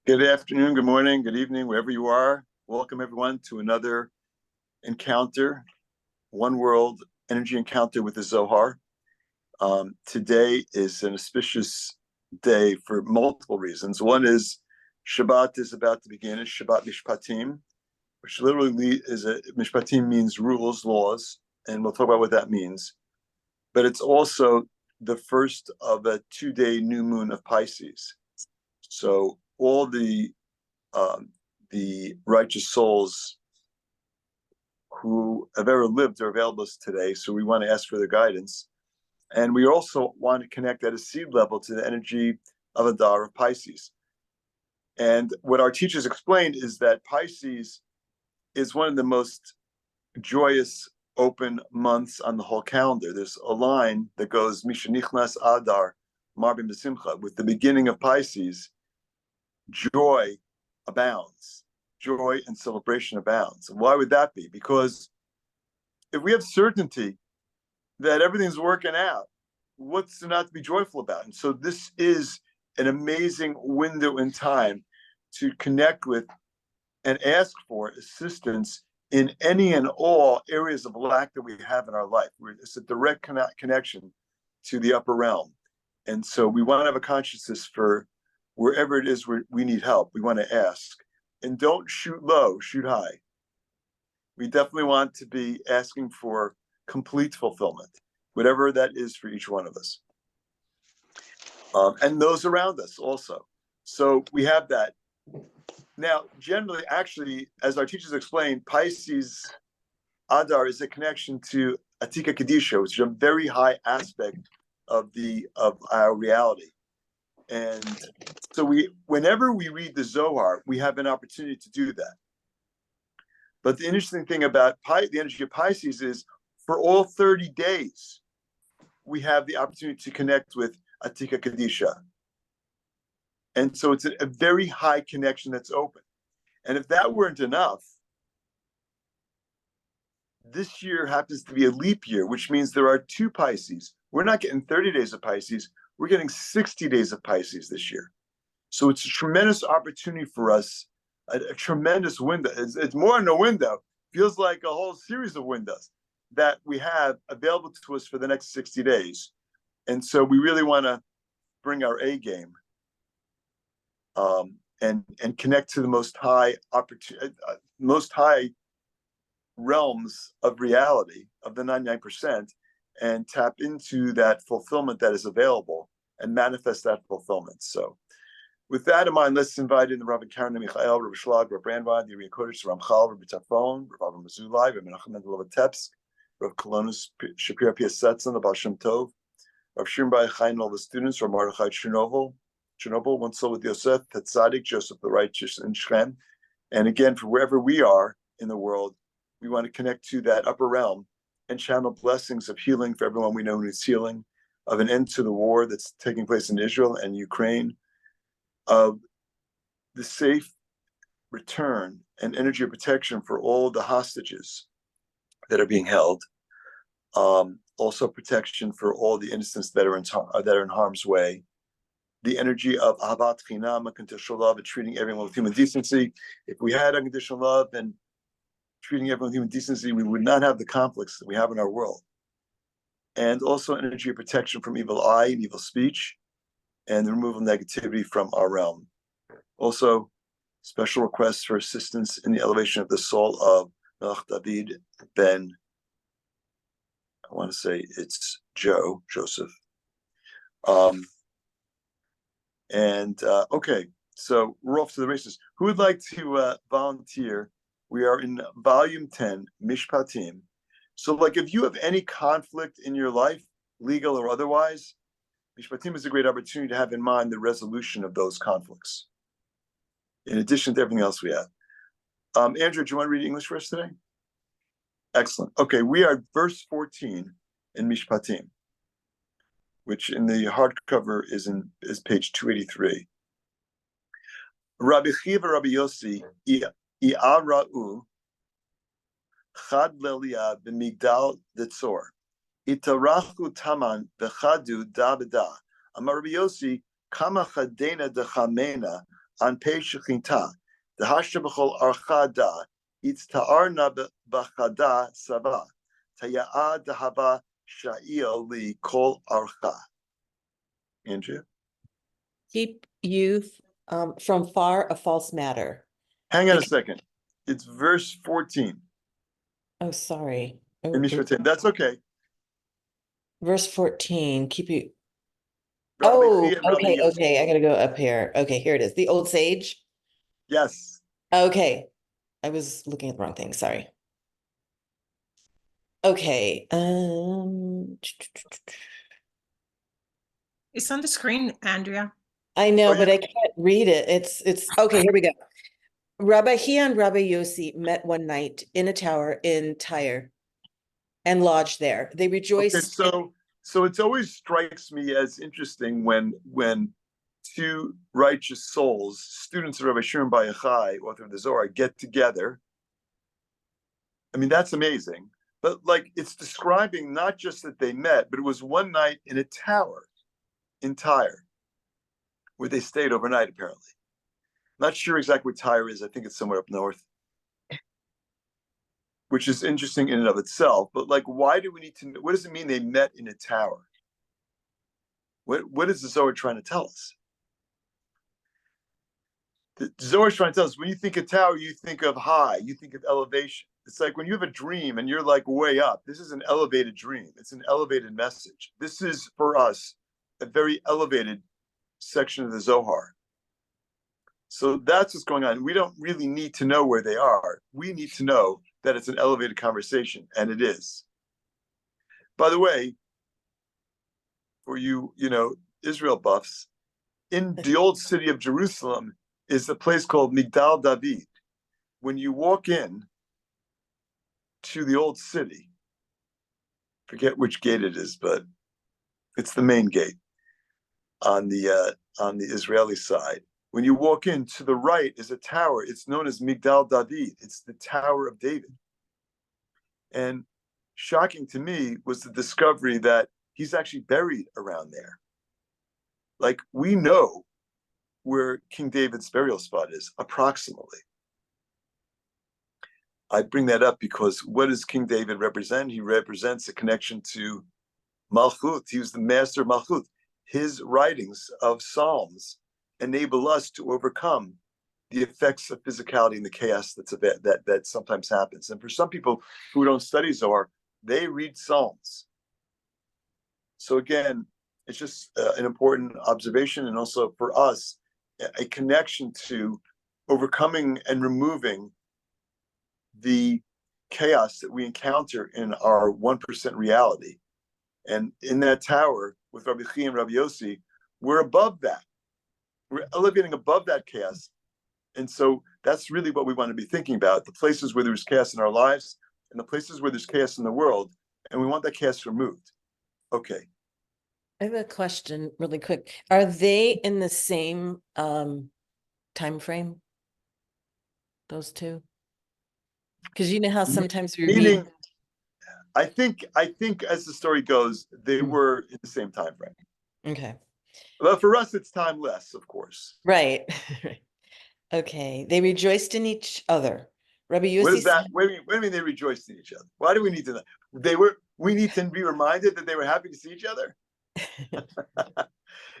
Good afternoon, good morning, good evening, wherever you are. Welcome everyone to another encounter, one world energy encounter with the Zohar. Today is an auspicious day for multiple reasons. One is Shabbat is about to begin. It's Shabbat Mishpatim, which literally Mishpatim means rules, laws, and we'll talk about what that means. But it's also the first of a 2-day new moon of Pisces. So all the righteous souls who have ever lived are available today. So we want to ask for their guidance. And we also want to connect at a seed level to the energy of Adar of Pisces. And what our teachers explained is that Pisces is one of the most joyous open months on the whole calendar. There's a line that goes, Mishanichnas Adar, Marbim B'Simcha. With the beginning of Pisces, joy abounds. Joy and celebration abounds. And why would that be? Because if we have certainty that everything's working out, what's not to be joyful about? And so this is an amazing window in time to connect with and ask for assistance in any and all areas of lack that we have in our life. It's a direct connection to the upper realm. And so we want to have a consciousness for wherever it is we need help. We want to ask. And don't shoot low, shoot high. We definitely want to be asking for complete fulfillment, whatever that is for each one of us. And those around us also. So we have that. Now, generally, actually, as our teachers explained, Pisces Adar is a connection to Atika Kedisha, which is a very high aspect of our reality. And so whenever we read the Zohar, we have an opportunity to do that. But the interesting thing about the energy of Pisces is for all 30 days, we have the opportunity to connect with Atika Kedisha. And so it's a very high connection that's open. And if that weren't enough, this year happens to be a leap year, which means there are 2 Pisces. We're not getting 30 days of Pisces. We're getting 60 days of Pisces this year. So it's a tremendous opportunity for us, a tremendous window. It's more than a window. Feels like a whole series of windows that we have available to us for the next 60 days. And so we really want to bring our A game and connect to the most high realms of reality of the 99% and tap into that fulfillment that is available and manifest that fulfillment. So with that in mind, let's invite in the Rabbi Karen Michael, Rabbi Shlag, Rabbi Brandvad, the Uriah Kodesh, Ramchal, Rabbi Tafon, Rabbi Mazulai, Rabbi Menachem Mendel Tepsk, Rabbi Kolonus Shapira Piasetzon, the Baal Shem Tov, Rabbi Shimbai Chaim, all the students, Rabbi Mordechai Chernobyl, One Soul with Yosef, Tetzadik, Joseph the Righteous, and Shrem. And again, for wherever we are in the world, we want to connect to that upper realm and channel blessings of healing for everyone we know needs healing, of an end to the war that's taking place in Israel and Ukraine, of the safe return and energy of protection for all the hostages that are being held. Also protection for all the innocents that are in harm's way. The energy of Ahavat Chinam, unconditional love, and treating everyone with human decency. If we had unconditional love and treating everyone with human decency, we would not have the conflicts that we have in our world. And also energy of protection from evil eye and evil speech, and the removal of negativity from our realm. Also, special requests for assistance in the elevation of the soul of Melech David ben, I want to say it's Joseph. Okay, so we're off to the races. Who would like to volunteer? We are in volume 10, Mishpatim. So like if you have any conflict in your life, legal or otherwise, Mishpatim is a great opportunity to have in mind the resolution of those conflicts, in addition to everything else we have. Andrew, do you want to read English for us today? Excellent. Okay, we are verse 14 in Mishpatim, which in the hardcover is page 283. Rabbi Chiva, Rabbi Yossi, I'ara'u chad lelia b'migdal detzor, itarachu taman v'chadu da b'da. Amar Rabbi Yossi, kama chadena dechamena on pei shechinta. The hashta b'chol archada. It's ta'arna b'chada sava. Taya'a dahava sha'il li kol archa. Andrea? Keep you from far a false matter. Hang on a second. It's verse 14 Oh, sorry. in Mishpatim. That's okay. Verse 14, keep you. Rabbi Oh, Chia and Rabbi okay, Yossi. okay. I gotta go up here. Okay, here it is. The old sage. Yes. Okay. I was looking at the wrong thing. Sorry. Okay. It's on the screen, Andrea. I know, Oh, but yeah. I can't read it. It's okay. Here we go. Rabbi Chia and Rabbi Yossi met one night in a tower in Tyre and lodged there. They Okay, rejoiced. so it always strikes me as interesting when two righteous souls, students of Rabbi Shimon Bar Yochai, author of the Zohar, get together. I mean, that's amazing. But like, it's describing not just that they met, but it was one night in a tower in Tyre, where they stayed overnight, apparently. Not sure exactly where Tyre is. I think it's somewhere up north, which is interesting in and of itself. But like, why do we need to? What does it mean they met in a tower? What is the Zohar trying to tell us? The Zohar is trying to tell us when you think of tower, you think of high, you think of elevation. It's like when you have a dream and you're like way up. This is an elevated dream. It's an elevated message. This is for us a very elevated section of the Zohar. So that's what's going on. We don't really need to know where they are. We need to know that it's an elevated conversation, and it is. By the way, for you, Israel buffs, in the old city of Jerusalem is a place called Migdal David. When you walk in to the old city, forget which gate it is, but it's the main gate on the Israeli side. When you walk in, to the right is a tower. It's known as Migdal David. It's the Tower of David. And shocking to me was the discovery that he's actually buried around there. Like, we know where King David's burial spot is, approximately. I bring that up because what does King David represent? He represents a connection to Malchut. He was the master of Malchut. His writings of Psalms enable us to overcome the effects of physicality and the chaos that sometimes happens. And for some people who don't study Zohar, they read Psalms. So again, it's just an important observation, and also for us, a connection to overcoming and removing the chaos that we encounter in our 1% reality. And in that tower with Rabbi Chia and Rabbi Yossi, we're above that. We're elevating above that chaos. And so that's really what we want to be thinking about, the places where there's chaos in our lives and the places where there's chaos in the world. And we want that chaos removed. Okay. I have a question really quick. Are they in the same time frame? Those two? Because you know how sometimes we Meaning, read. I think as the story goes, they were in the same time frame. Okay. But for us, it's time less, of course. Right. Okay. They rejoiced in each other. Rabbi What Yossi is that? What do you mean they rejoiced in each other? Why do we need to know? We need to be reminded that they were happy to see each other.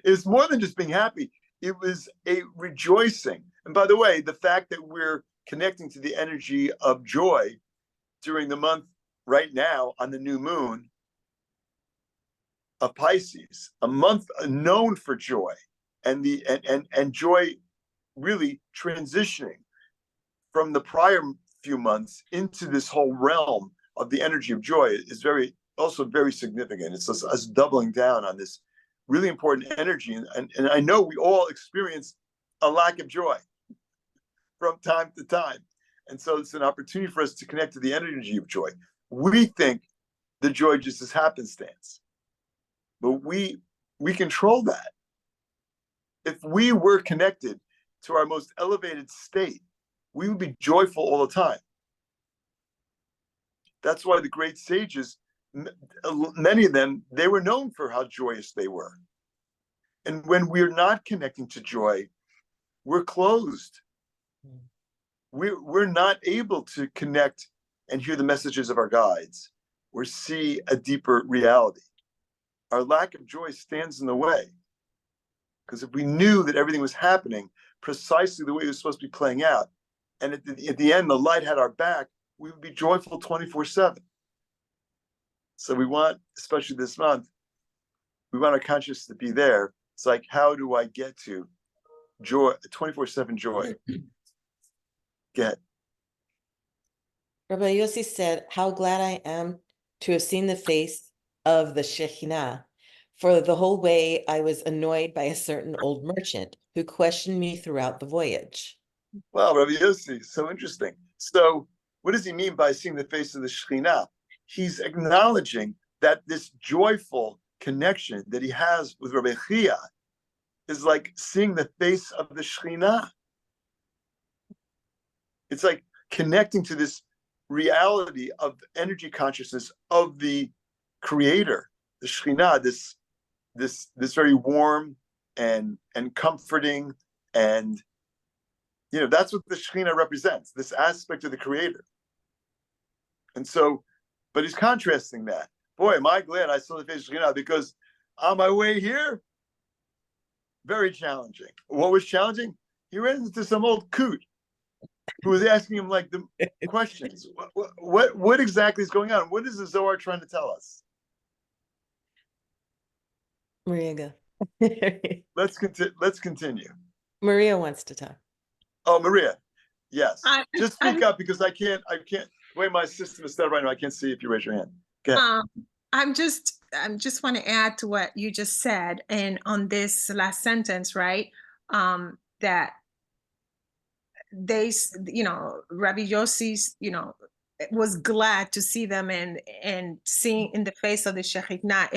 It's more than just being happy. It was a rejoicing. And by the way, the fact that we're connecting to the energy of joy during the month right now on the new moon of Pisces, a month known for joy, and joy really transitioning from the prior few months into this whole realm of the energy of joy is also very significant. It's us doubling down on this really important energy. And I know we all experience a lack of joy from time to time. And so it's an opportunity for us to connect to the energy of joy. We think the joy just is happenstance, but we control that. If we were connected to our most elevated state, we would be joyful all the time. That's why the great sages, many of them, they were known for how joyous they were. And when we're not connecting to joy, we're closed. Mm. We're not able to connect and hear the messages of our guides or see a deeper reality. Our lack of joy stands in the way. Because if we knew that everything was happening precisely the way it was supposed to be playing out, and at the end, the light had our back, we would be joyful 24/7. So we want, especially this month, we want our consciousness to be there. It's like, how do I get to joy, 24/7 joy? Get. Rabbi Yossi said, how glad I am to have seen the face of the Shekhinah. For the whole way, I was annoyed by a certain old merchant who questioned me throughout the voyage. Wow, Rabbi Yossi, so interesting. So what does he mean by seeing the face of the Shekhinah? He's acknowledging that this joyful connection that he has with Rabbi Chia is like seeing the face of the Shekhinah. It's like connecting to this reality of energy consciousness of the creator, the Shekhinah, this very warm and comforting, and that's what the Shekhinah represents, this aspect of the creator. And so, but he's contrasting that. Boy, am I glad I saw the face of Shekhinah, because on my way here, very challenging. What was challenging? He ran into some old coot who was asking him like the questions. What exactly is going on? What is the Zohar trying to tell us? Maria, go. Let's continue. Maria wants to talk. Oh, Maria, yes. I- Just speak up, because I can't. The way my system is set up right now, I can't see if you raise your hand. Go ahead. I'm just want to add to what you just said, and on this last sentence, right? That they, Rabbi Yossi's, was glad to see them, and seeing in the face of the Shekhinah.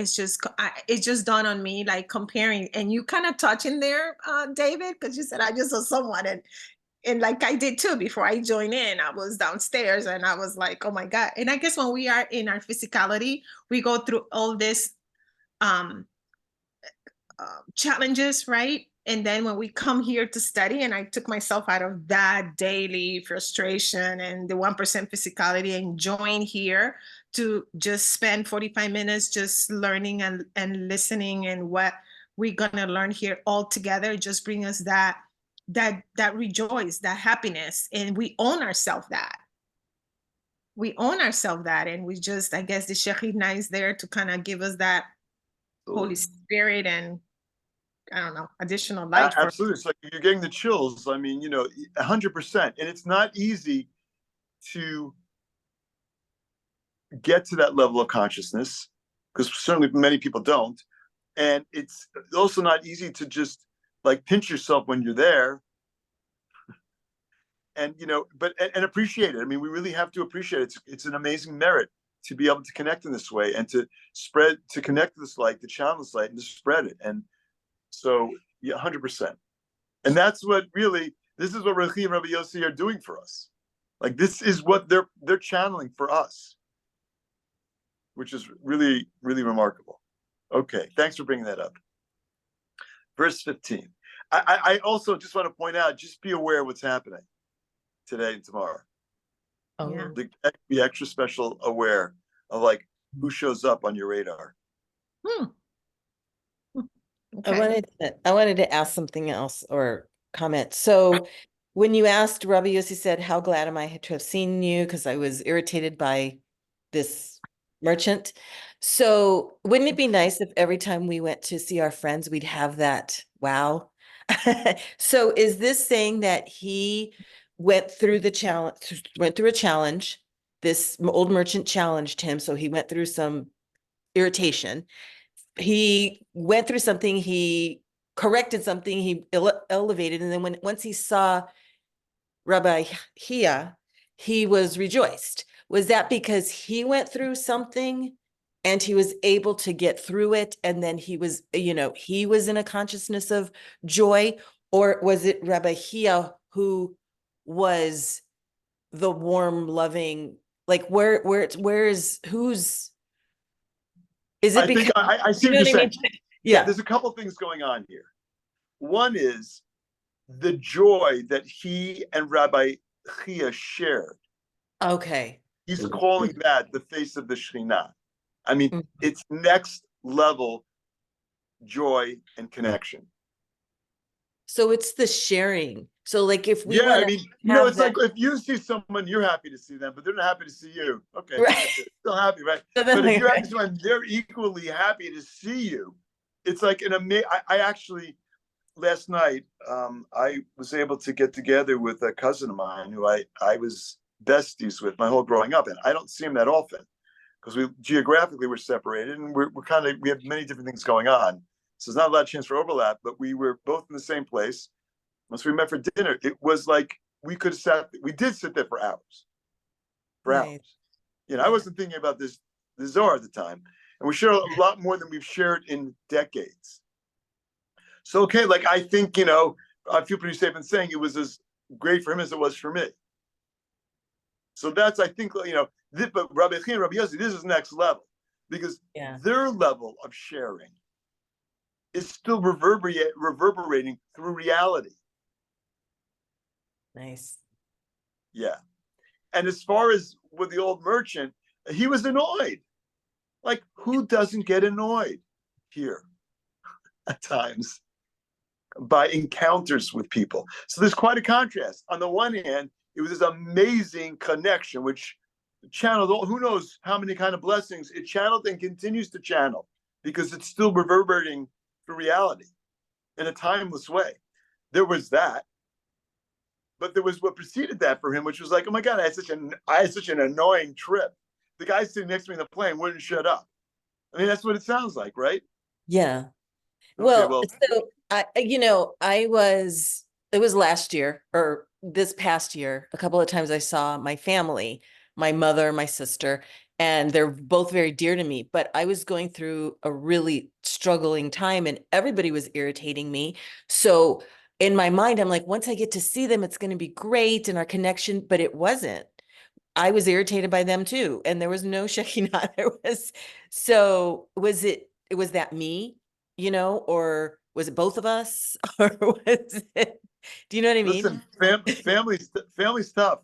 It just dawned on me, like comparing, and you kind of touch in there, David, because you said I just saw someone, and like I did too before I joined in. I was downstairs and I was like, oh my God. And I guess when we are in our physicality, we go through all this challenges, right? And then when we come here to study, and I took myself out of that daily frustration and the 1% physicality, and join here to just spend 45 minutes just learning and listening, and what we're gonna learn here all together, just bring us that rejoice, that happiness. And we own ourselves that. And we just, I guess the Shekhinah is there to kind of give us that Holy Spirit and, I don't know, additional light. Absolutely. It's like you're getting the chills. I mean, 100%. And it's not easy to get to that level of consciousness, because certainly many people don't. And it's also not easy to just like pinch yourself when you're there. And, and appreciate it. I mean, we really have to appreciate it. It's an amazing merit to be able to connect in this way, and to connect this light, to channel this light, and to spread it. And so, yeah, 100%. And that's what this is what Rabbi and Rabbi Yossi are doing for us. Like, this is what they're channeling for us, which is really, really remarkable. Okay, thanks for bringing that up. Verse 15. I also just want to point out, just be aware of what's happening today and tomorrow. Oh, Yeah. Be extra special aware of like who shows up on your radar. Okay. I wanted to ask something else or comment. So when you asked, Rabbi Yossi said, how glad am I to have seen you? Because I was irritated by this merchant. So wouldn't it be nice if every time we went to see our friends, we'd have that wow? So is this saying that he went through a challenge? This old merchant challenged him, so he went through some irritation. He went through something, he corrected something, he elevated, and then once he saw Rabbi Chia, he was rejoiced. Was that because he went through something and he was able to get through it, and then he was in a consciousness of joy? Or was it Rabbi Chia who was the warm, loving, like who's is it I because think I see you know what you're what I mean? saying. Yeah. There's a couple things going on here. One is the joy that he and Rabbi Chia shared. Okay. He's calling that the face of the Shekhinah. I mean, Mhm. it's next level joy and connection. So it's the sharing. So like if we Yeah, want I to mean, have it's that, like if you see someone, you're happy to see them, but they're not happy to see you. Okay, right? still happy, right? So then But if like, you're happy to see someone, they're equally happy to see you. It's like an amazing. I actually last night, I was able to get together with a cousin of mine who I was besties with my whole growing up, and I don't see him that often because we geographically we're separated, and we're kind of we have many different things going on. So there's not a lot of chance for overlap, but we were both in the same place. Once we met for dinner, it was like we could have sat. We did sit there for hours, nice. You know, I Yeah. wasn't thinking about the Zohar at the time, and we shared a lot more than we've shared in decades. So, okay, like I think, I feel pretty safe in saying it was as great for him as it was for me. So that's, I think, but Rabbi Chia and Rabbi Yossi, this is next level because Yeah. their level of sharing is still reverberating through reality. Nice. Yeah. And as far as with the old merchant, he was annoyed. Like, who doesn't get annoyed here at times by encounters with people? So there's quite a contrast. On the one hand, it was this amazing connection, which channeled all, who knows how many kind of blessings it channeled and continues to channel because it's still reverberating through reality in a timeless way. There was that. But there was what preceded that for him, which was like, oh my God, I had such an annoying trip. The guy sitting next to me in the plane wouldn't shut up. I mean, that's what it sounds like, right? Yeah. Okay, Well, well, so it was last year or this past year, a couple of times I saw my family, my mother, my sister, and they're both very dear to me, but I was going through a really struggling time and everybody was irritating me. So in my mind, I'm like, once I get to see them, it's going to be great and our connection, but it wasn't. I was irritated by them too, and there was no Shekinah. So was that me, or was it both of us, or was it? Do you know what I mean? listen, family's tough.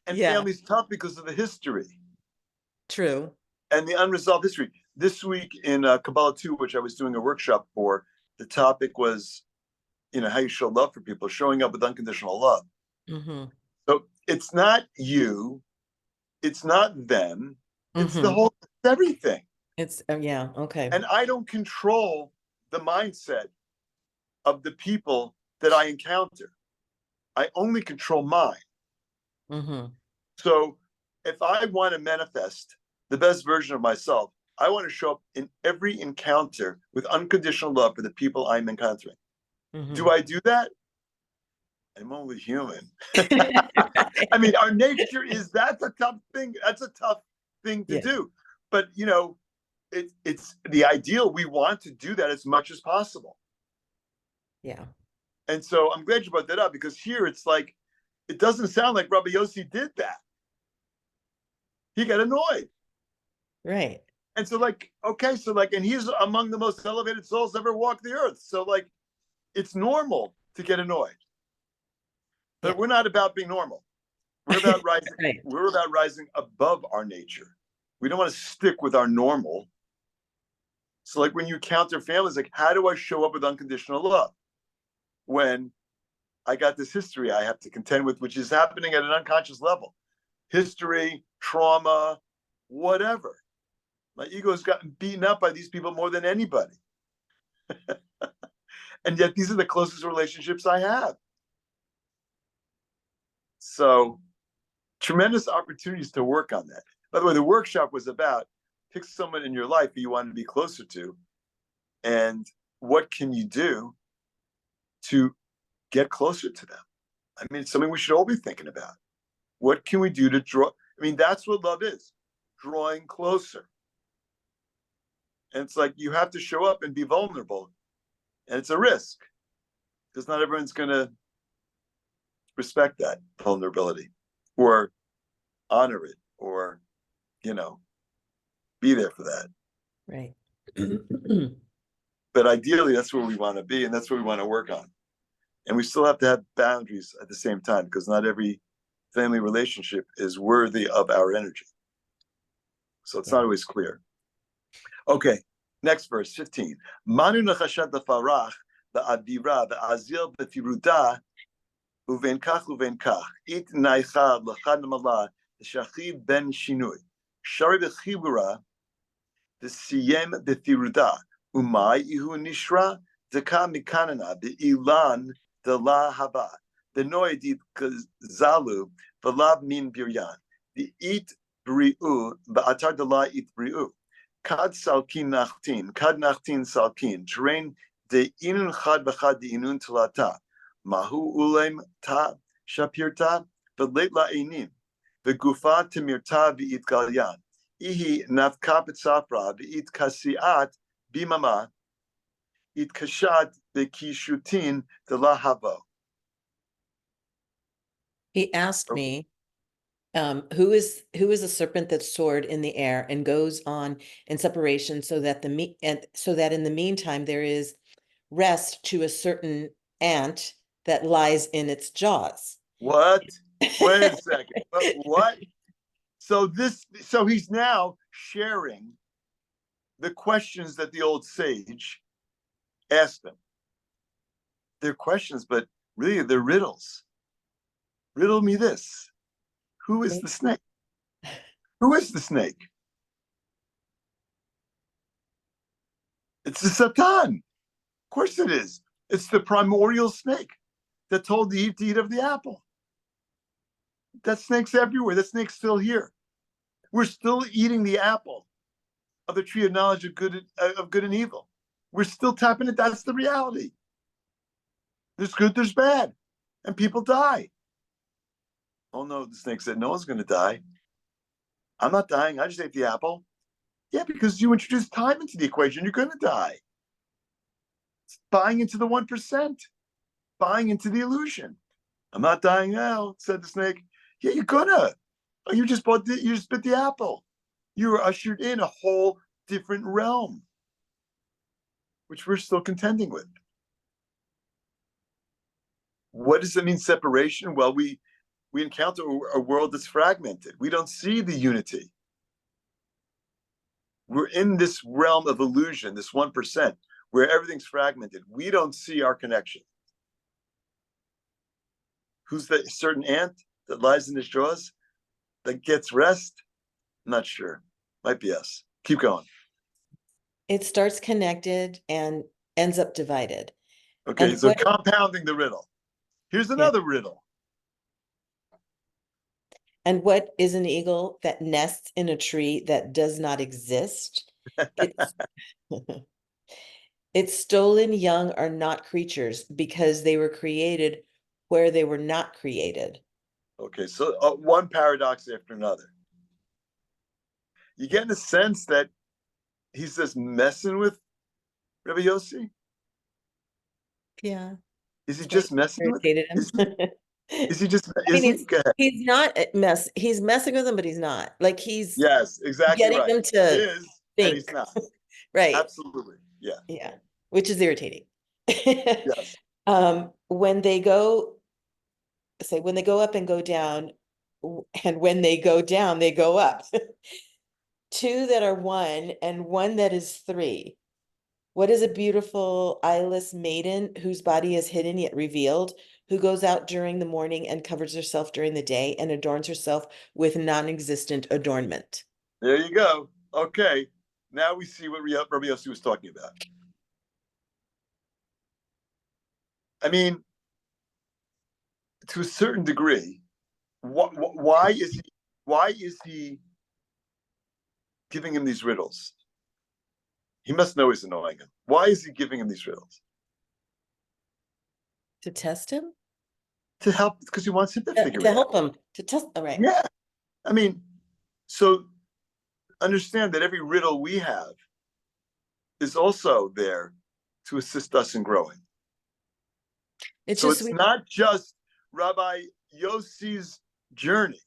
And Yeah, family's tough because of the history true. and the unresolved history. This week in Kabbalah 2, which I was doing a workshop for, the topic was, how you show love for people, showing up with unconditional love. Mm-hmm. So it's not you, it's not them, it's Mm-hmm. it's everything. It's yeah, okay. And I don't control the mindset of the people that I encounter. I only control mine. Mm-hmm. So if I want to manifest the best version of myself, I want to show up in every encounter with unconditional love for the people I'm encountering. Mm-hmm. Do I do that? I'm only human. I mean, our nature is that's a tough thing. That's a tough thing to Yeah. do. But it's the ideal. We want to do that as much as possible. Yeah. And so I'm glad you brought that up because here it's like it doesn't sound like Rabbi Yossi did that. He got annoyed. Right. And so and he's among the most elevated souls ever walked the earth. So it's normal to get annoyed. But Yeah. we're not about being normal. We're about rising. Right. We're about rising above our nature. We don't want to stick with our normal. So when you encounter families, how do I show up with unconditional love? When I got this history I have to contend with, which is happening at an unconscious level. History, trauma, whatever. My ego has gotten beaten up by these people more than anybody. And yet these are the closest relationships I have. So tremendous opportunities to work on that. By the way, the workshop was about pick someone in your life that you want to be closer to, and what can you do to get closer to them? I mean, it's something we should all be thinking about. What can we do to draw? I mean, that's what love is, drawing closer. And it's like you have to show up and be vulnerable. And it's a risk because not everyone's going to respect that vulnerability or honor it or, be there for that. Right. But ideally, that's where we want to be and that's what we want to work on. And we still have to have boundaries at the same time, because not every family relationship is worthy of our energy. So it's not always clear. Okay, next verse, 15. Manu nachashat lefarach, ve'adira, ve'azil, ve'tiruda, uven kach, it naicha, l'chad namala, shachiv ben shinui, shari v'chibura, v'siyem v'tiruda, umay ihu nishra, deka mikanana, v'ilan, la hava, v'noedit zalu, v'lav min biryan, v'it bri'u, v'atar dela it bri'u. Kad salkin nachtin salkin, train de inun chad v'chad de inun telata, mahu ulem ta shapirta, v'leit la'enim, v'gufa temirta v'it galyan, ihi nafka b'tzafra v'it kasiat bimama, it kashat v'kishutin de la havo. He asked me, who is a serpent that soared in the air and goes on in separation, so that in the meantime there is rest to a certain ant that lies in its jaws. What? Wait a second. What? So he's now sharing the questions that the old sage asked him. They're questions, but really they're riddles. Riddle me this. Who is the snake? Who is the snake? It's the Satan. Of course it is. It's the primordial snake that told Eve to eat of the apple. That snake's everywhere. That snake's still here. We're still eating the apple of the tree of knowledge of good and evil. We're still tapping it. That's the reality. There's good, there's bad, and people die. Oh no, the snake said, no one's going to die. I'm not dying. I just ate the apple. Yeah, because you introduced time into the equation. You're going to die. It's buying into the 1%, buying into the illusion. I'm not dying now, said the snake. Yeah, you're gonna. Oh, you just bit the apple. You were ushered in a whole different realm, which we're still contending with. What does it mean, separation? Well, we encounter a world that's fragmented. We don't see the unity. We're in this realm of illusion, this 1%, where everything's fragmented. We don't see our connection. Who's that certain ant that lies in his jaws that gets rest? I'm not sure. Might be us. Keep going. It starts connected and ends up divided. Okay, And so compounding the riddle. Here's another riddle. And what is an eagle that nests in a tree that does not exist? Its stolen young are not creatures, because they were created where they were not created. Okay, so one paradox after another. You get in the sense that he's just messing with Rabbi Yossi? Yeah. Is he just messing with him? Is he just? He's not he's messing with them, but he's not. Like he's exactly getting right. them to He is, think. and he's not. Right. Absolutely. Yeah. Yeah. Which is irritating. Yes. When they go up and go down, and when they go down, they go up. Two that are one and one that is three. What is a beautiful eyeless maiden whose body is hidden yet revealed, who goes out during the morning and covers herself during the day and adorns herself with non-existent adornment? There you go. Okay. Now we see what Rabbi Yossi was talking about. I mean, to a certain degree, why is he giving him these riddles? He must know he's annoying him. Why is he giving him these riddles? To test him? To help, because he wants him to figure it out. To help him, to test, all right. Yeah. I mean, so understand that every riddle we have is also there to assist us in growing. It's not just Rabbi Yossi's journey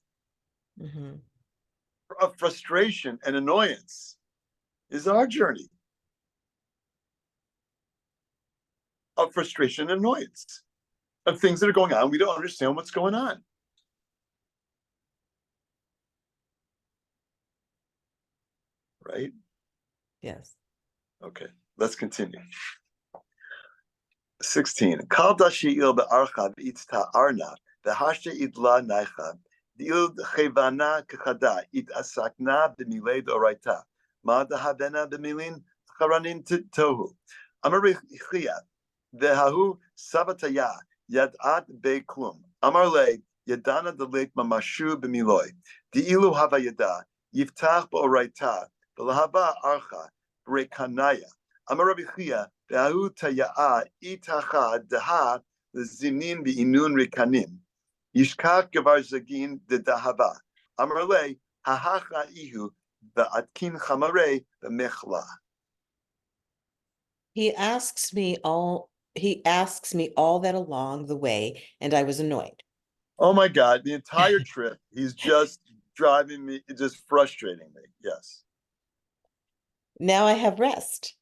of frustration and annoyance. Is our journey of frustration and annoyance. of things that are going on. We don't understand what's going on. Right? Yes. Okay, let's continue. 16. Kal dashi'il be'archa v'itz arna v'hashte idla naicha d'il chevana kechada it asakna b'milei d'oraita ma dahavena b'milin charanin tohu amar rechia v'hahu sabataya yad'at be'klum amar le yadana d'leit mamashu b'miloi d''ilu havayada yiftach b'oraita v'lahava archa b'rekanaya amar rechia V'ahu taya'a itacha daha l'zinin v'inun rikanim. Yishkach gevar zagin d'dahava. Amar le hahacha ihu v'atkin chamare v'mechla. He asks me all that along the way, and I was annoyed. Oh my God, the entire trip, he's just driving me, just frustrating me. Yes. Now I have rest.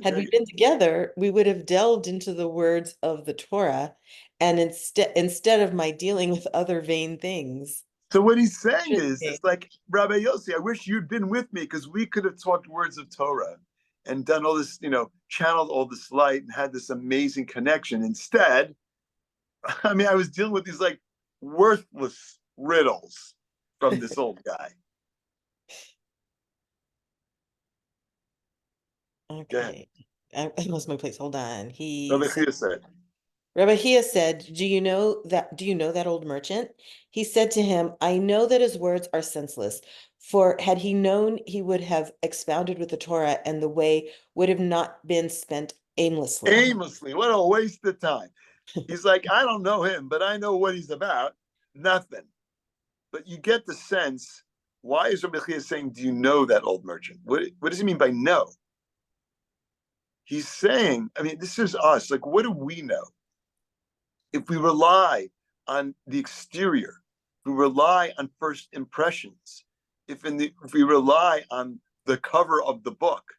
Had we Okay. been together, we would have delved into the words of the Torah, and instead of my dealing with other vain things. So what he's saying is, it's like, Rabbi Yossi, I wish you'd been with me because we could have talked words of Torah and done all this, channeled all this light and had this amazing connection. Instead, I mean, I was dealing with these like worthless riddles from this old guy. Okay. I lost my place. Hold on. Rabbi Chia said, Rabbi Hia said, do you know that old merchant? He said to him, I know that his words are senseless, for had he known, he would have expounded with the Torah, and the way would have not been spent aimlessly. Aimlessly, what a waste of time. He's like, I don't know him, but I know what he's about. Nothing. But you get the sense, why is Rabbi Chia saying, do you know that old merchant? What does he mean by know? He's saying, I mean, this is us. Like, what do we know? If we rely on the exterior, if we rely on first impressions, if we rely on the cover of the book,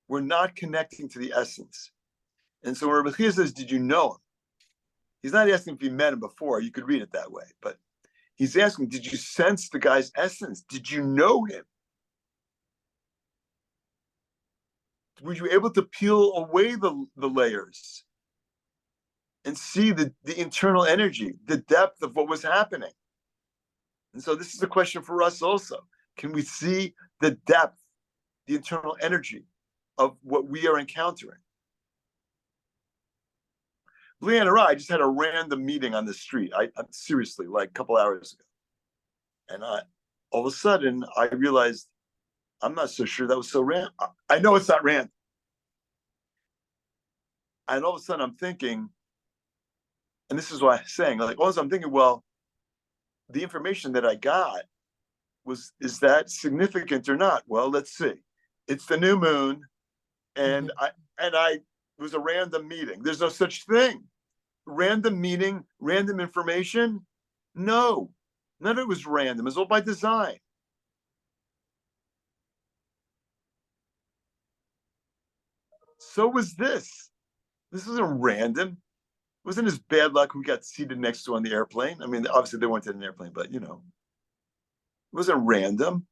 we're not connecting to the essence. And so when Rabbi Chia says, did you know him? He's not asking if you met him before. You could read it that way. But he's asking, did you sense the guy's essence? Did you know him? Were you able to peel away the layers and see the internal energy, the depth of what was happening? And so this is a question for us also. Can we see the depth, the internal energy of what we are encountering? Leanne and I just had a random meeting on the street. I'm seriously, like a couple hours ago. And all of a sudden, I realized I'm not so sure that was so random. I know it's not random. And all of a sudden, I'm thinking, and this is why I'm saying, like, all of a sudden, I'm thinking, well, the information that I got is that significant or not? Well, let's see. It's the new moon, and it was a random meeting. There's no such thing. Random meeting, random information. No, none of it was random. It was all by design. So was this. This wasn't random. It wasn't his bad luck who got seated next to on the airplane. I mean, obviously they went in an airplane, but it wasn't random.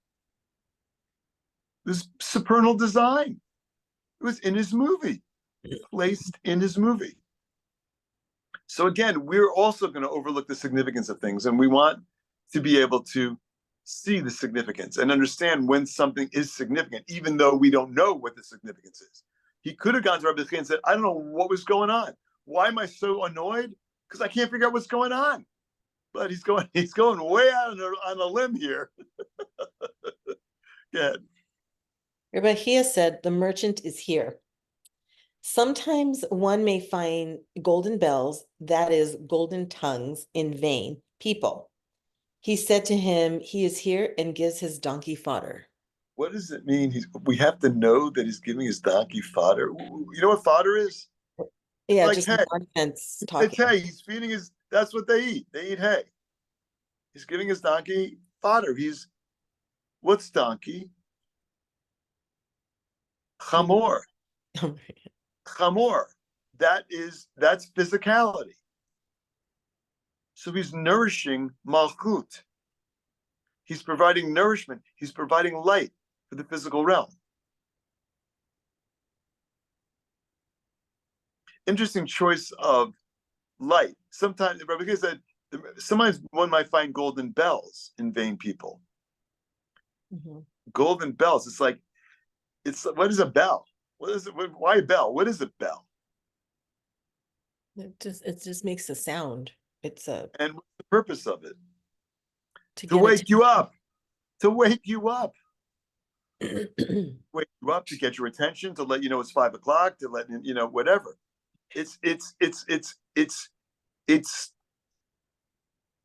It was supernal design. It was in his movie, placed in his movie. So again, we're also going to overlook the significance of things, and we want to be able to see the significance and understand when something is significant, even though we don't know what the significance is. He could have gone to Rabbi Chia and said, I don't know what was going on. Why am I so annoyed? Because I can't figure out what's going on. But he's going way out on a limb here. Go ahead. Rabbi Hia said, the merchant is here. Sometimes one may find golden bells, that is, golden tongues, in vain people. He said to him, he is here, and gives his donkey fodder. What does it mean? We have to know that he's giving his donkey fodder. You know what fodder is? Yeah, like just hay. nonsense talking. It's hay. He's feeding that's what they eat. They eat hay. He's giving his donkey fodder. What's donkey? Chamor. Chamor. That's physicality. So he's nourishing Malchut. He's providing nourishment. He's providing light for the physical realm. Interesting choice of light. Sometimes, Rabbi Akiva said, sometimes one might find golden bells in vain people. Mhm. Golden bells. It's like, what is a bell? What is it? Why a bell? What is a bell? It just makes a sound. It's And what's the purpose of it? to To get wake you attention. up. To wake you up. Wake you up, to get your attention, to let you know it's 5 o'clock, to let you know whatever. It's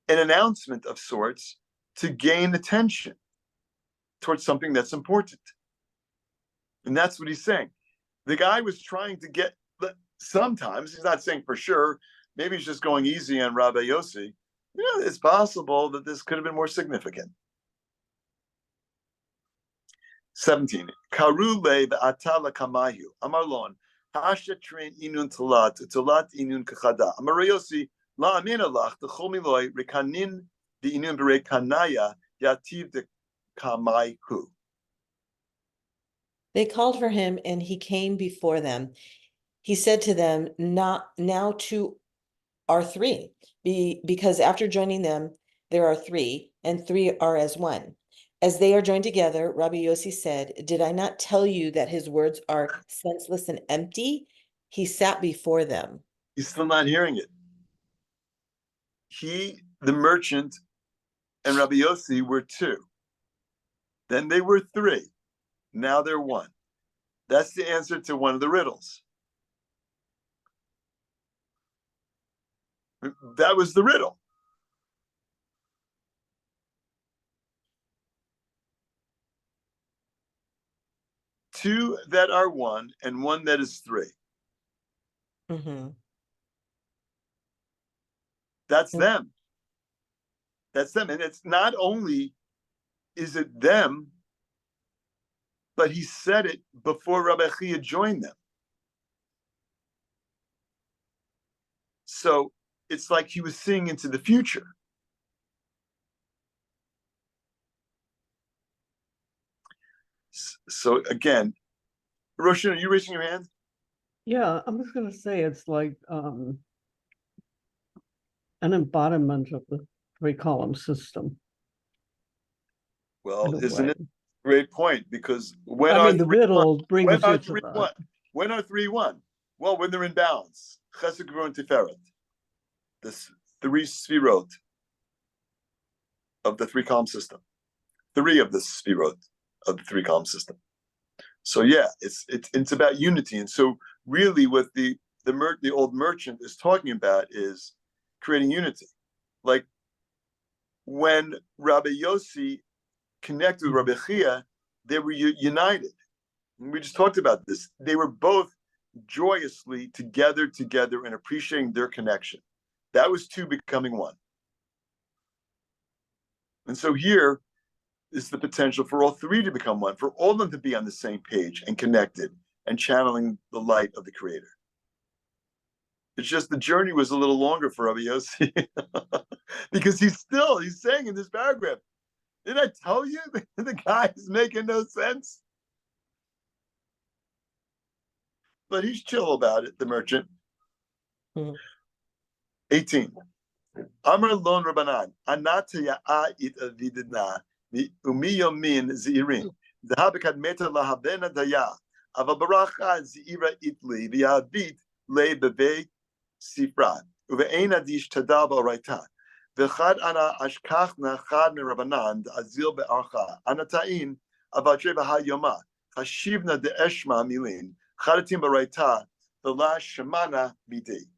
an announcement of sorts to gain attention towards something that's important. And that's what he's saying. The guy was trying to get, sometimes, he's not saying for sure, maybe he's just going easy on Rabbi Yossi. It's possible that this could have been more significant. 17. Karu le v'ata kamayu. Amarlon. Hasha train inun talat inun kachada. Amar Yossi la amin alach t'chol miloi rekanin the inun berekanaya yativ de kamayu. They called for him, and he came before them. He said to them, "Not now 2 are 3, because after joining them, there are 3, and 3 are as one. As they are joined together, Rabbi Yossi said, Did I not tell you that his words are senseless and empty? He sat before them." He's still not hearing it. He, the merchant, and Rabbi Yossi were 2. Then they were 3. Now they're 1. That's the answer to one of the riddles. That was the riddle. Two that are 1 and 1 that is 3. Mhm. That's Mm. them. That's them. And it's not only is it them, but he said it before Rabbi Chia joined them. So it's like he was seeing into the future. So again, Roshan, are you raising your hand? Yeah, I was gonna say it's like an embodiment of the 3-column system. Well, in a isn't way. it a great point? Because when I are mean, the 3 riddle brings when are you to 3 that. 1? When are 3 1? Well, when they're in balance. Chesed, Gvur, and Tiferet. This 3 sfirot of the 3-column system. 3 of the sfirot of the 3-column system. So yeah, it's about unity. And so really what the old merchant is talking about is creating unity. Like when Rabbi Yossi connected with Rabbi Chia, they were united. And we just talked about this. They were both joyously together and appreciating their connection. That was 2 becoming 1. And so here is the potential for all 3 to become 1, for all of them to be on the same page and connected and channeling the light of the Creator. It's just the journey was a little longer for Rabbi Yossi because he's saying in this paragraph, did I tell you the guy is making no sense? But he's chill about it, the merchant. Mhm. 18. Amar lon Rabbanan, anata ya'a it avidina, umi yomin zi'irin, zahabikad meta lahavena daya, avabaracha zi'ira itli, v'yavit le bebe sifra, uve'en adish tadal ba'raita, v'chad ana ashkachna chad mi Rabbanan, azil be'archa, anata'in, avatre v'hayoma, chashivna de'eshma milin, chadatim ba'raita, v'la shemana midi.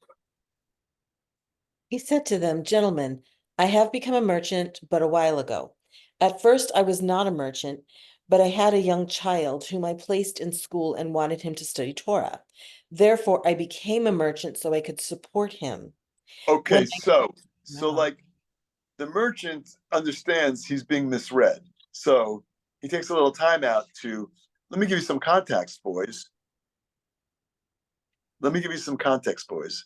He said to them, Gentlemen, I have become a merchant but a while ago. At first I was not a merchant, but I had a young child whom I placed in school and wanted him to study Torah. Therefore I became a merchant so I could support him. Okay, When so No. like the merchant understands he's being misread. So he takes a little time out to let me give you some context, boys. Let me give you some context, boys.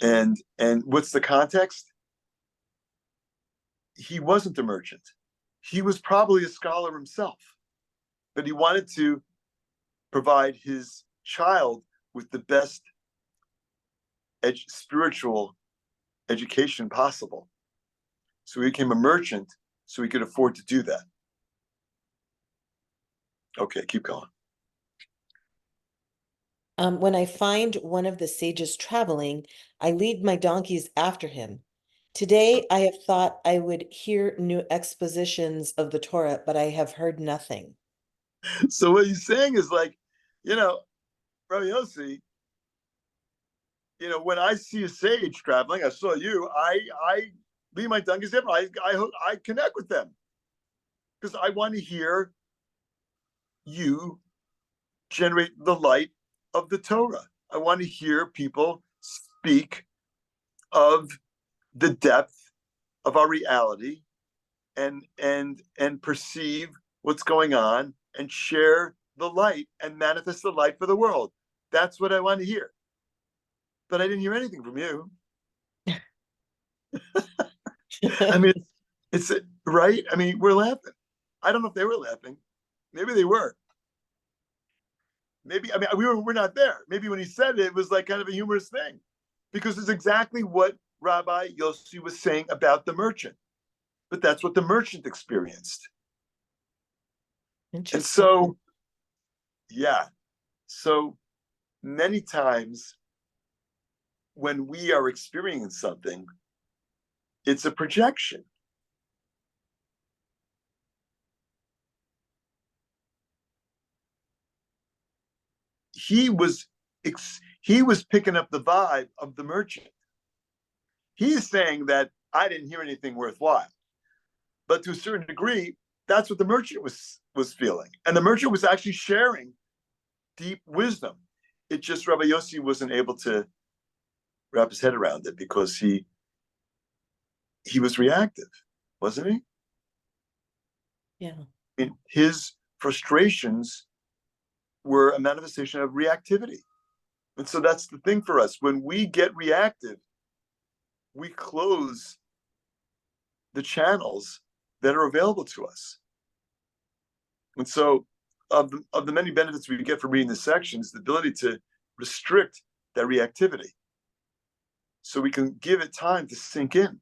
And what's the context? He wasn't a merchant. He was probably a scholar himself, but he wanted to provide his child with the best spiritual education possible. So he became a merchant so he could afford to do that. Okay, keep going. When I find one of the sages traveling, I lead my donkeys after him. Today I have thought I would hear new expositions of the Torah, but I have heard nothing. So what he's saying is like, Rabbi Yossi, when I see a sage traveling, I saw you, I lead my donkeys there. I connect with them because I want to hear you generate the light of the Torah. I want to hear people speak of the depth of our reality and perceive what's going on and share the light and manifest the light for the world. That's what I want to hear. But I didn't hear anything from you. I mean, it's right. I mean, we're laughing. I don't know if they were laughing. Maybe they were. Maybe, I mean, we're not there. Maybe when he said it, it was like kind of a humorous thing, because it's exactly what Rabbi Yossi was saying about the merchant. But that's what the merchant experienced. And so, yeah. So many times when we are experiencing something, it's a projection. He was picking up the vibe of the merchant. He's saying that I didn't hear anything worthwhile. But to a certain degree, that's what the merchant was feeling. And the merchant was actually sharing deep wisdom. It just Rabbi Yossi wasn't able to wrap his head around it because he was reactive, wasn't he? Yeah. I mean, his frustrations were a manifestation of reactivity. And so that's the thing for us. When we get reactive, we close the channels that are available to us. And so of the many benefits we get from reading the sections, the ability to restrict that reactivity so we can give it time to sink in.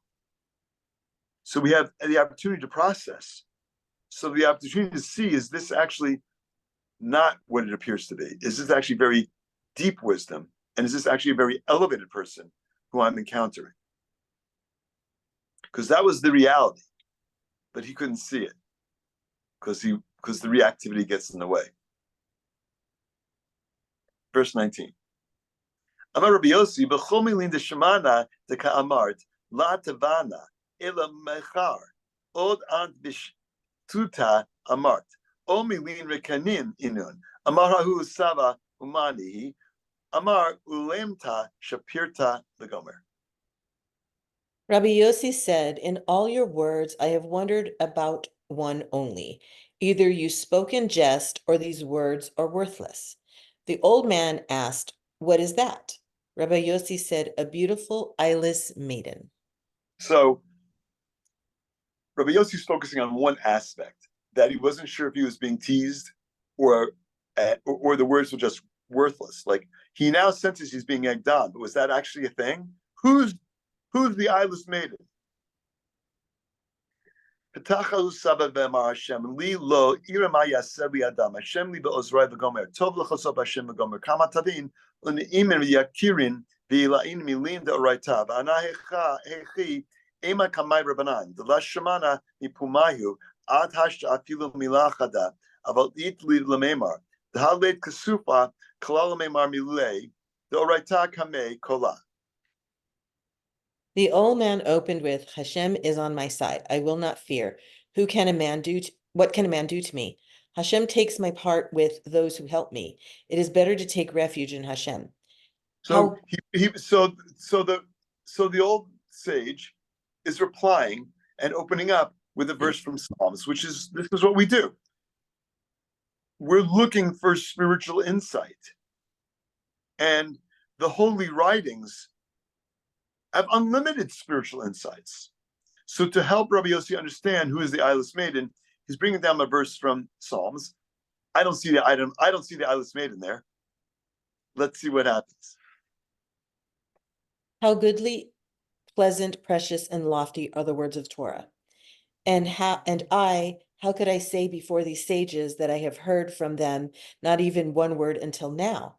So we have the opportunity to process. So the opportunity to see, is this actually not what it appears to be? Is this actually very deep wisdom? And is this actually a very elevated person who I'm encountering? Because that was the reality, but he couldn't see it because the reactivity gets in the way. Verse 19. Amar Rabbi Yossi, b'chol milin d'shemana d'ka'amart la tavana ela mechar od ant b'shtuta amart o milin rekanin inun amar hahu sava umanihi amar ulemta shapirta legomer. Rabbi Yossi said, in all your words, I have wondered about one only. Either you spoke in jest or these words are worthless. The old man asked, what is that? Rabbi Yossi said, a beautiful eyeless maiden. So Rabbi Yossi is focusing on one aspect, that he wasn't sure if he was being teased or the words were just worthless. Like, he now senses he's being egged on, but was that actually a thing? Who's the eyeless maiden? Petachahu Saba V'Amar Hashem Li Lo Irama Yasevi Adam Hashem Li Be'Ozroi V'Gomer Tov L'Chosov Hashem V'Gomer Kama Tavin L'Neimin V'Yakirin V'Yilain Milin De'Oraita V'Ana Hechi Ema Kamai Rabbanan D'Lash Shemana Mipumayu Ad Hashta Afilu Milah Chada Aval It Li L'Memar D'Halet Kasufa Kalal L'Memar Milei De'Oraita Kamei Kola. The old man opened with, Hashem is on my side. I will not fear. What can a man do to me? Hashem takes my part with those who help me. It is better to take refuge in Hashem. So the old sage is replying and opening up with a verse from Psalms, this is what we do. We're looking for spiritual insight. And the holy writings have unlimited spiritual insights. So to help Rabbi Yossi understand who is the eyeless maiden, he's bringing down a verse from Psalms. I don't see the eyeless maiden there. Let's see what happens. How goodly, pleasant, precious, and lofty are the words of Torah. And how could I say before these sages that I have heard from them not even one word until now?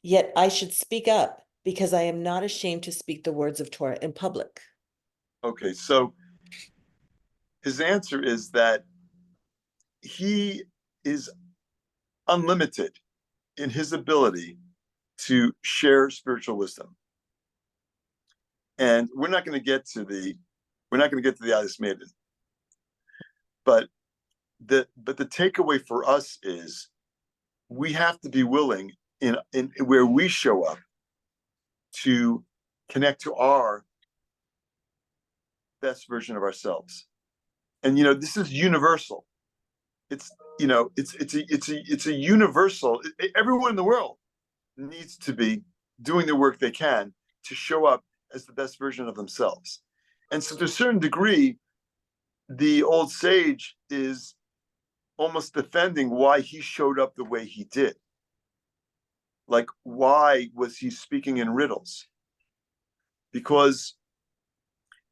Yet I should speak up, because I am not ashamed to speak the words of Torah in public. Okay, so his answer is that he is unlimited in his ability to share spiritual wisdom. And we're not going to get to the eyeless maiden. But the takeaway for us is we have to be willing in where we show up to connect to our best version of ourselves. And this is universal. It's a universal. Everyone in the world needs to be doing the work they can to show up as the best version of themselves. And so to a certain degree, the old sage is almost defending why he showed up the way he did. Like, why was he speaking in riddles? Because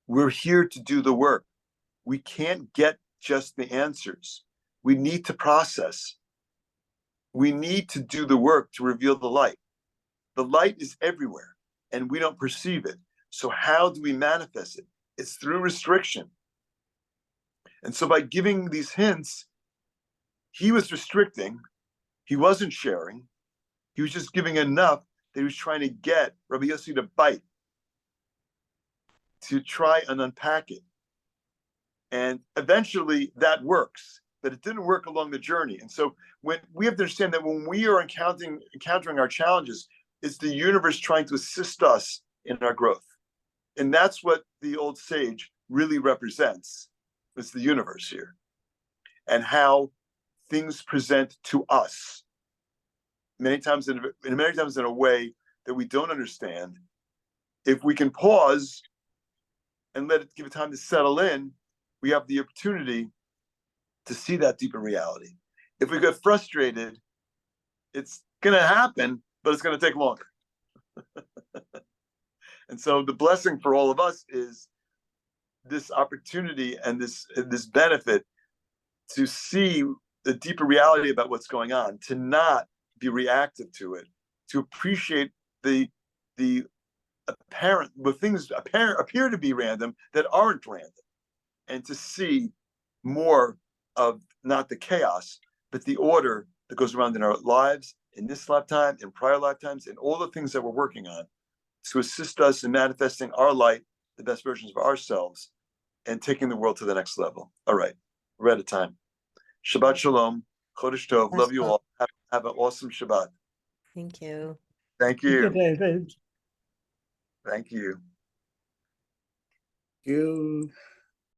we're here to do the work. We can't get just the answers. We need to process. We need to do the work to reveal the light. The light is everywhere, and we don't perceive it. So how do we manifest it? It's through restriction. And so by giving these hints, he was restricting. He wasn't sharing. He was just giving enough that he was trying to get Rabbi Yossi to bite, to try and unpack it. And eventually that works, but it didn't work along the journey. And so when we have to understand that when we are encountering our challenges, it's the universe trying to assist us in our growth. And that's what the old sage really represents. It's the universe here and how things present to us. Many times in a way that we don't understand. If we can pause and give it time to settle in, we have the opportunity to see that deeper reality. If we get frustrated, it's going to happen, but it's going to take longer. And so the blessing for all of us is this opportunity and this benefit to see the deeper reality about what's going on, to not be reactive to it, to appreciate the things appear to be random that aren't random, and to see more of not the chaos, but the order that goes around in our lives, in this lifetime, in prior lifetimes, and all the things that we're working on to assist us in manifesting our light, the best versions of ourselves, and taking the world to the next level. All right, we're out of time. Shabbat Shalom, Chodesh Tov, love you all. Have an awesome Shabbat. Thank you. Thank Thank you, you. David. Thank you. You